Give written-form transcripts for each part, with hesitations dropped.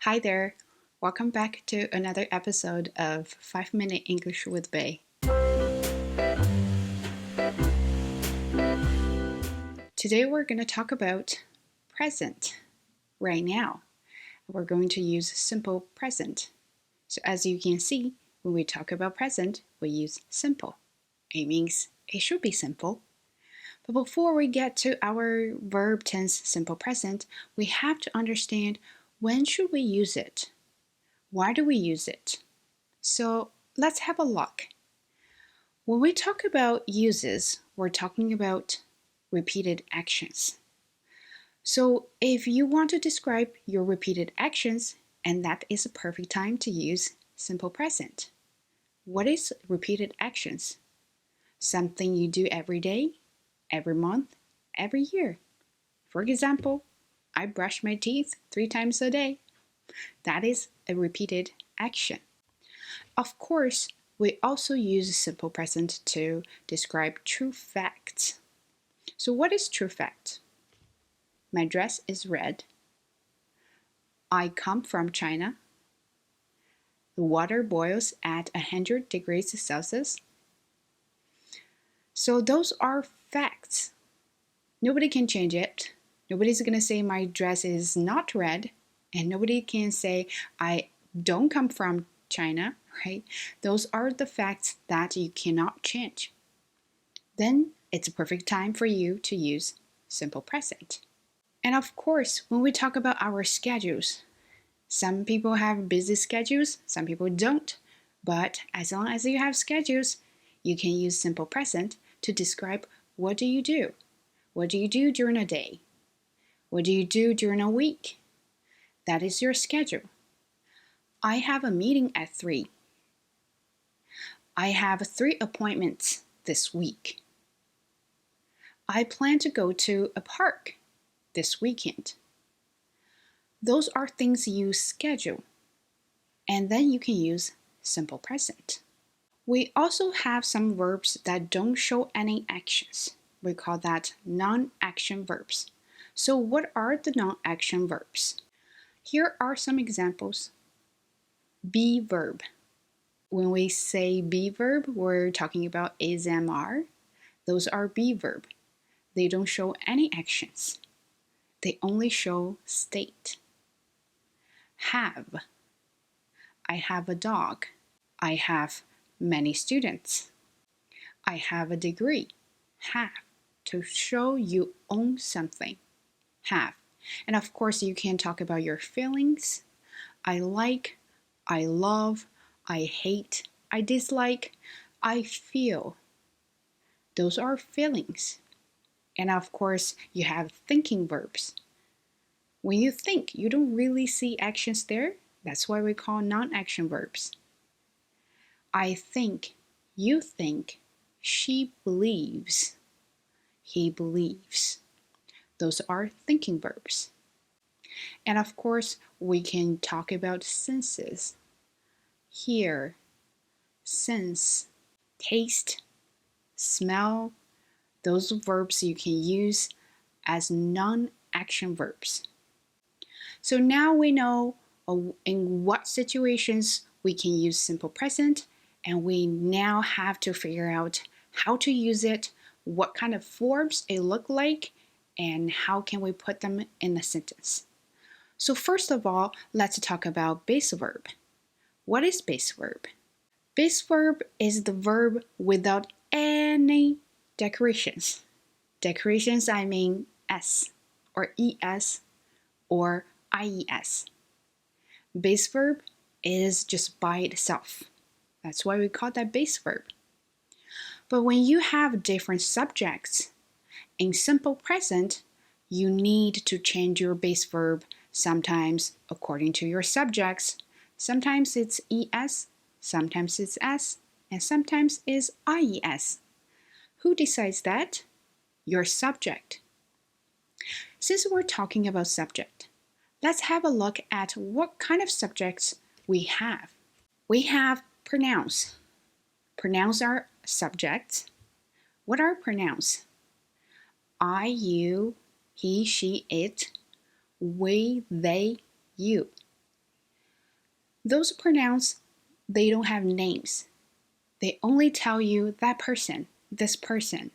Hi there, welcome back to another episode of 5 Minute English with Bay. Today we're going to talk about present, right now. We're going to use simple present. So as you can see, when we talk about present, we use simple. It means it should be simple. But before we get to our verb tense simple present, we have to understand when should we use it? Why do we use it? So let's have a look. When we talk about uses, we're talking about repeated actions. So if you want to describe your repeated actions, and that is a perfect time to use simple present. What is repeated actions? Something you do every day, every month, every year. For example, I brush my teeth 3 times a day. That is a repeated action. Of course, we also use simple present to describe true facts. So what is true fact? My dress is red. I come from China. The water boils at 100 degrees Celsius. So those are facts. Nobody can change it. Nobody's going to say my dress is not red. And nobody can say I don't come from China, right? Those are the facts that you cannot change. Then it's a perfect time for you to use simple present. And of course, when we talk about our schedules, some people have busy schedules, some people don't. But as long as you have schedules, you can use simple present to describe what do you do? What do you do during a day? What do you do during a week? That is your schedule. I have a meeting at 3. I have 3 appointments this week. I plan to go to a park this weekend. Those are things you schedule, and then you can use simple present. We also have some verbs that don't show any actions. We call that non-action verbs. So what are the non-action verbs? Here are some examples. Be verb. When we say be verb, we're talking about is, am, are. Those are be verb. They don't show any actions. They only show state. Have. I have a dog. I have many students. I have a degree. Have. To show you own something. Have. And of course, you can talk about your feelings. I like, I love, I hate, I dislike, I feel. Those are feelings. And of course, you have thinking verbs. When you think, you don't really see actions there. That's why we call non-action verbs. I think, you think, she believes, he believes. Those are thinking verbs. And of course, we can talk about senses. Hear, sense, taste, smell. Those verbs you can use as non-action verbs. So now we know in what situations we can use simple present, and we now have to figure out how to use it, what kind of forms it look like, and how can we put them in a sentence. So first of all, let's talk about base verb. What is base verb? Base verb is the verb without any decorations. Decorations, I mean S or ES or IES. Base verb is just by itself. That's why we call that base verb. But when you have different subjects, in simple present, you need to change your base verb sometimes according to your subjects. Sometimes it's ES, sometimes it's S, and sometimes it's IES. Who decides that? Your subject. Since we're talking about subject, let's have a look at what kind of subjects we have. We have pronouns. Pronouns are subjects. What are pronouns? I, you, he, she, it, we, they, you. Those pronouns, they don't have names. They only tell you that person, this person.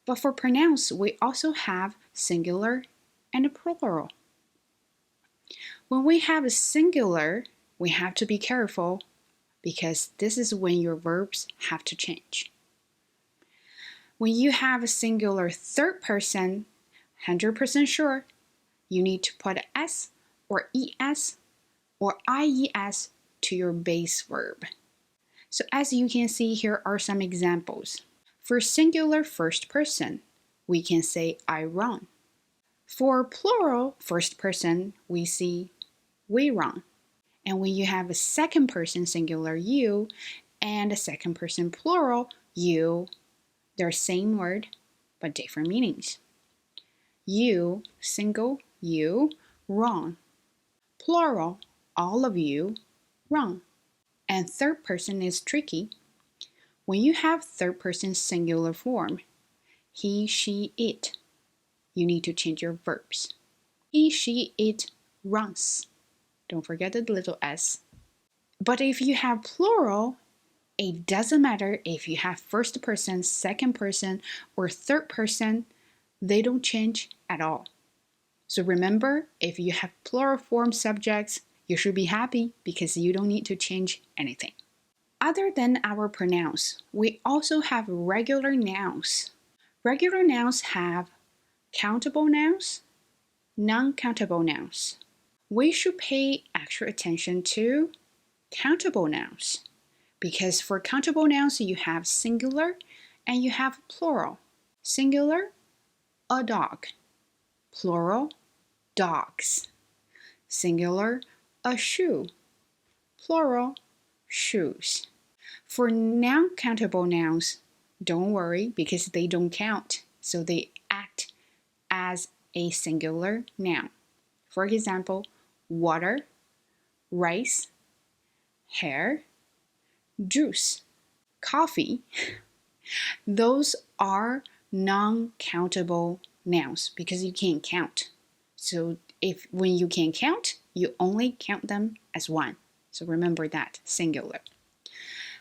But for pronouns, we also have singular and a plural. When we have a singular, we have to be careful because this is when your verbs have to change. When you have a singular third person, 100% sure, you need to put S or ES or IES to your base verb. So as you can see, here are some examples. For singular first person, we can say I run. For plural first person, we see we run. And when you have a second person singular you and a second person plural you, they're same word but different meanings. You, single, you, run. Plural, all of you, run. And third person is tricky. When you have third person singular form, he, she, it, you need to change your verbs. He, she, it runs. Don't forget the little s. But if you have plural, it doesn't matter if you have first person, second person, or third person, they don't change at all. So remember, if you have plural form subjects, you should be happy because you don't need to change anything. Other than our pronouns, we also have regular nouns. Regular nouns have countable nouns, non-countable nouns. We should pay extra attention to countable nouns because for countable nouns you have singular and you have plural. Singular, a dog. Plural, dogs. Singular, a shoe. Plural, shoes. For non-countable nouns, don't worry because they don't count, so they act as a singular noun. For example, water, rice, hair, juice, coffee. Those are non-countable nouns because you can't count. So when you can't count, you only count them as one. So remember that, singular.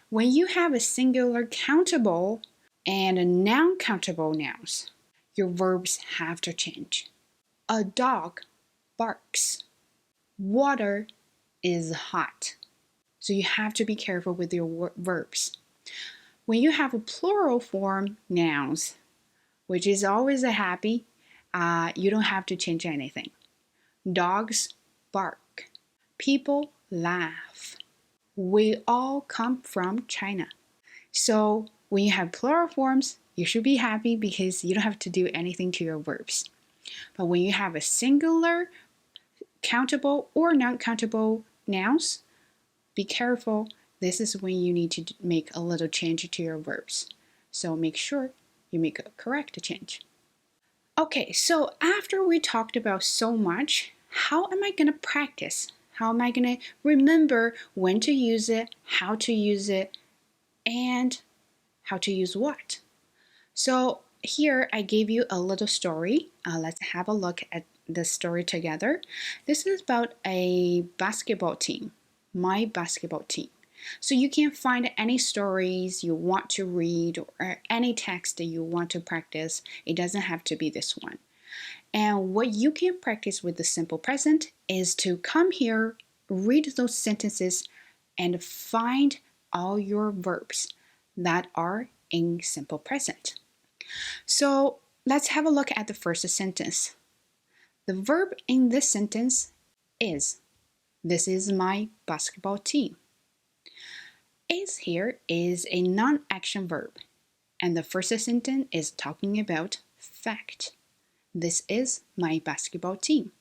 When you have a singular countable and a non-countable nouns, your verbs have to change. A dog barks. Water is hot. So you have to be careful with your verbs. When you have a plural form nouns, which is always a happy, you don't have to change anything. Dogs bark. People laugh. We all come from China. So when you have plural forms, you should be happy because you don't have to do anything to your verbs. But when you have a singular, countable, or non-countable nouns, be careful. This is when you need to make a little change to your verbs. So make sure you make a correct change. Okay, so after we talked about so much, how am I going to practice? How am I going to remember when to use it, how to use it, and how to use what? So here I gave you a little story. Let's have a look at the story together. This is about a basketball team, my basketball team. So you can find any stories you want to read or any text that you want to practice. It doesn't have to be this one. And what you can practice with the simple present is to come here, read those sentences, and find all your verbs that are in simple present. So let's have a look at the first sentence. The verb in this sentence is. This is my basketball team. Is here is a non-action verb, and the first sentence is talking about fact. This is my basketball team.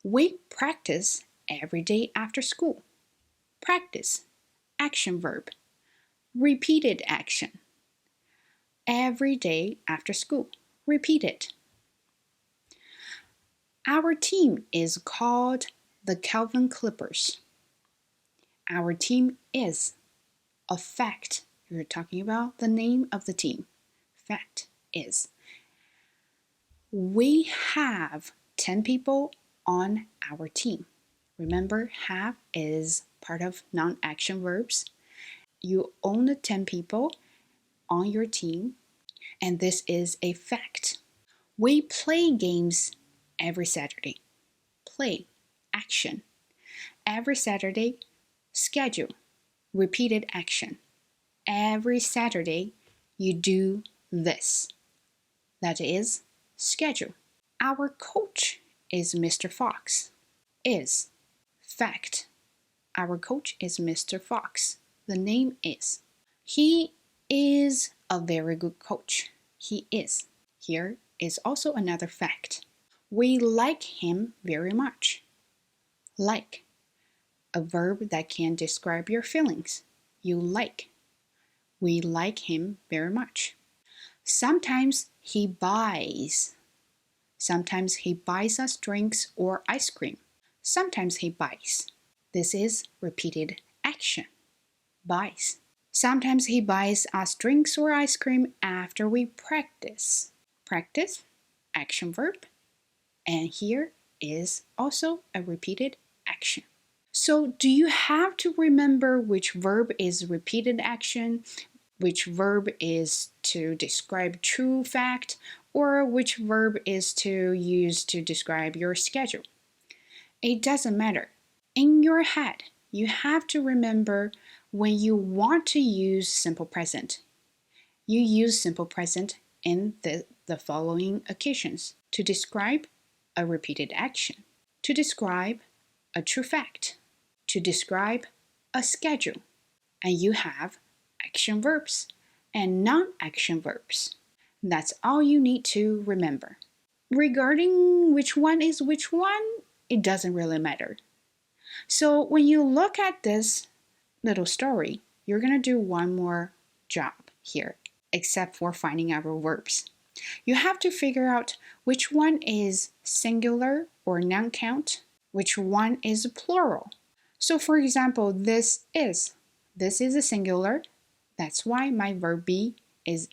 We practice every day after school. Practice, action verb. Repeated action. Every day after school. Repeat it. Our team is called the Calvin Clippers. Our team is a fact. You're talking about the name of the team. Fact is. We have 10 people on our team. Remember, have is part of non-action verbs. You own the 10 people on your team, and this is a fact. We play games every Saturday. Play, action. Every Saturday, schedule, repeated action. Every Saturday, you do this. That is schedule. Our coach is Mr. Fox. Is, fact. Our coach is Mr. Fox. The name is. He is a very good coach. He is. Here is also another fact. We like him very much. Like, a verb that can describe your feelings. You like. We like him very much. Sometimes he buys. Sometimes he buys us drinks or ice cream. Sometimes he buys. This is repeated action. Buys. Sometimes he buys us drinks or ice cream after we practice. Practice, action verb. And here is also a repeated action. So do you have to remember which verb is repeated action, which verb is to describe true fact, or which verb is to use to describe your schedule? It doesn't matter. In your head, you have to remember when you want to use simple present. You use simple present in the following occasions: to describe a repeated action, to describe a true fact, to describe a schedule, and you have action verbs and non-action verbs. That's all you need to remember. Regarding which one is which one, it doesn't really matter. So when you look at this little story, you're going to do one more job here, except for finding our verbs. You have to figure out which one is singular or non-count, which one is plural. So for example, this is a singular. That's why my verb be is.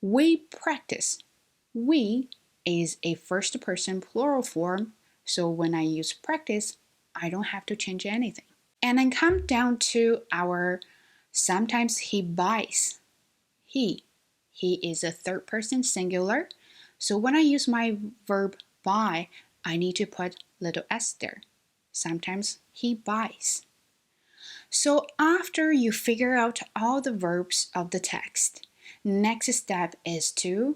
We practice. We is a first person plural form, so when I use practice, I don't have to change anything. And then come down to our sometimes he buys. He is a third person singular, so when I use my verb buy, I need to put little s there. Sometimes he buys. So after you figure out all the verbs of the text, next step is to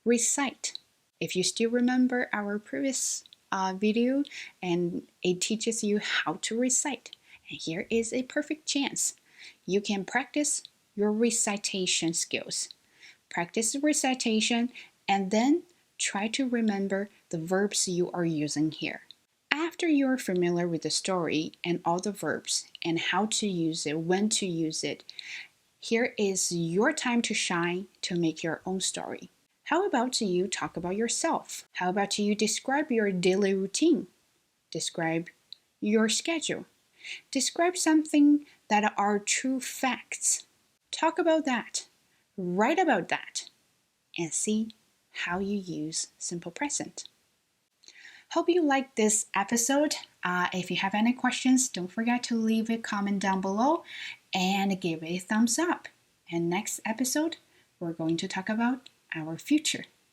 recite. If you still remember our previous video, and it teaches you how to recite, and here is a perfect chance. You can practice your recitation skills. Practice the recitation and then try to remember the verbs you are using here. After you're familiar with the story and all the verbs and how to use it, when to use it, here is your time to shine to make your own story. How about you talk about yourself? How about you describe your daily routine? Describe your schedule. Describe something that are true facts. Talk about that. Write about that. And see how you use simple present. Hope you liked this episode. If you have any questions, don't forget to leave a comment down below and give a thumbs up. And next episode, we're going to talk about our future.